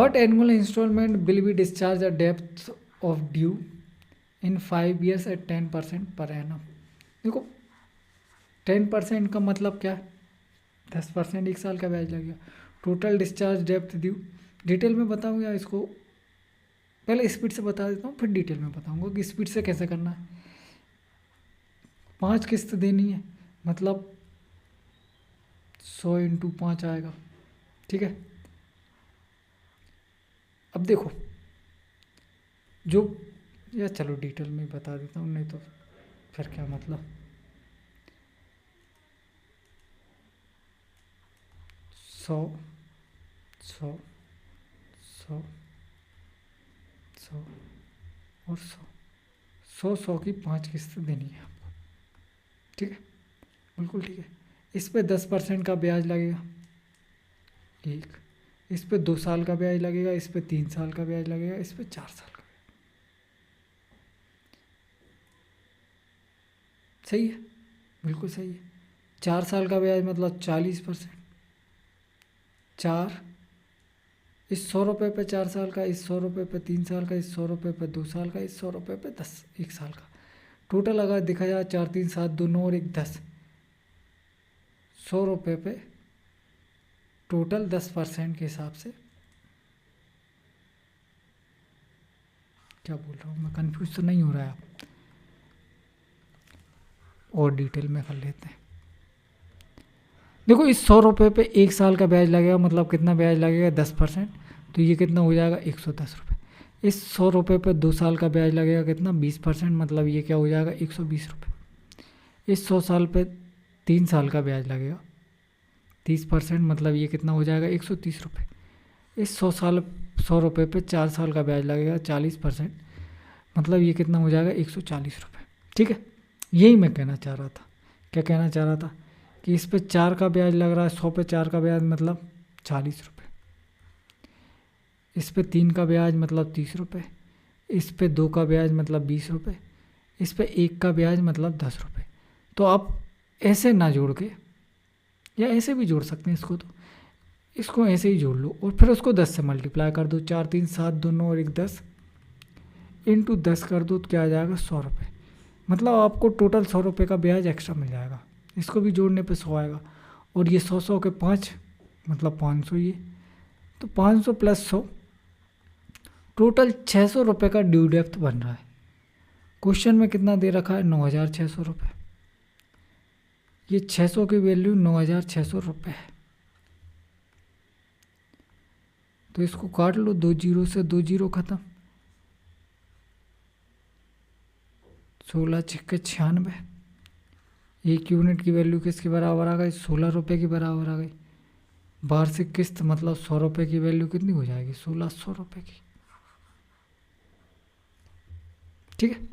What annual instalment will be discharge a depth of due in 5 years at 10% per annum. देखो 10% का मतलब क्या है, 10% 1 साल का ब्याज लगेगा। Total discharge depth due, detail में बताऊँ या इसको पहले स्पीड से बता देता हूँ फिर डिटेल में बताऊँगा कि स्पीड से कैसे करना है। 5 किस्त देनी है मतलब 100 × 5 आएगा, ठीक है। अब देखो जो, या चलो डिटेल में बता देता हूँ, नहीं तो फिर क्या मतलब। 100 100 100 100 और 100 की 5 किस्त देनी है आपको, ठीक है, बिल्कुल ठीक है। इस पे 10% का ब्याज लगेगा एक, इस पे 2 साल का ब्याज लगेगा, इस पे 3 साल का ब्याज लगेगा, इस पे 4 साल का। सही है, बिल्कुल सही है। 4 साल का ब्याज मतलब 40%, 4 इस 100 रुपये पे 4 साल का, इस 100 रुपये पे 3 साल का, इस 100 रुपये पे 2 साल का, इस 100 रुपये पे 1 साल का। टोटल अगर देखा जाए 4 3 7 2 9 और 1 10, 100 रुपये पे टोटल 10% के हिसाब से, क्या बोल रहा हूँ मैं, कंफ्यूज तो नहीं हो रहा है आप? और डिटेल में कर लेते हैं। देखो इस 100 रुपये पे 1 साल का ब्याज लगेगा, मतलब कितना ब्याज लगेगा 10%, तो ये कितना हो जाएगा 110 रुपये। इस 100 रुपये पे 2 साल का ब्याज लगेगा कितना 20%, मतलब ये क्या हो जाएगा 120 रुपये। इस 100 साल पे 3 साल का ब्याज लगेगा 30%, मतलब ये कितना हो जाएगा 130 रुपये। इस 100 रुपये पे 4 साल का ब्याज लगेगा 40%, मतलब ये कितना हो जाएगा 140 रुपये, ठीक है। यही मैं कहना चाह रहा था। क्या कहना चाह रहा था कि इस पे 4 का ब्याज लग रहा है, 100 पे 4 का ब्याज मतलब 40 रुपये, इस पे 3 का ब्याज मतलब 30 रुपये, इस पे 2 का ब्याज मतलब 20 रुपये, इस पे 1 का ब्याज मतलब 10 रुपये। तो आप ऐसे ना जोड़ के, या ऐसे भी जोड़ सकते हैं इसको, तो इसको ऐसे ही जोड़ लो और फिर उसको 10 से मल्टीप्लाई कर दो। 4 3 7 2 9 और 1 10 इंटू 10 कर दो तो क्या आ जाएगा 100 रुपये। मतलब आपको टोटल 100 रुपये का ब्याज एक्स्ट्रा मिल जाएगा। इसको भी जोड़ने पे 100 आएगा, और ये 100 के 5 मतलब 500, ये तो 500 प्लस 100 टोटल 600 रुपये का ड्यू डेप्थ बन रहा है। क्वेश्चन में कितना दे रखा है 9600 रुपये। ये 600 की वैल्यू 9600 रुपये है। तो इसको काट लो, 2 जीरो से 2 जीरो खत्म, 16 छक्के 96। 1 यूनिट की वैल्यू किसके बराबर आ गई 16 रुपये की बराबर आ गई। वार्षिक किस्त मतलब 100 रुपये की वैल्यू कितनी हो जाएगी 1600 रुपये की, ठीक है।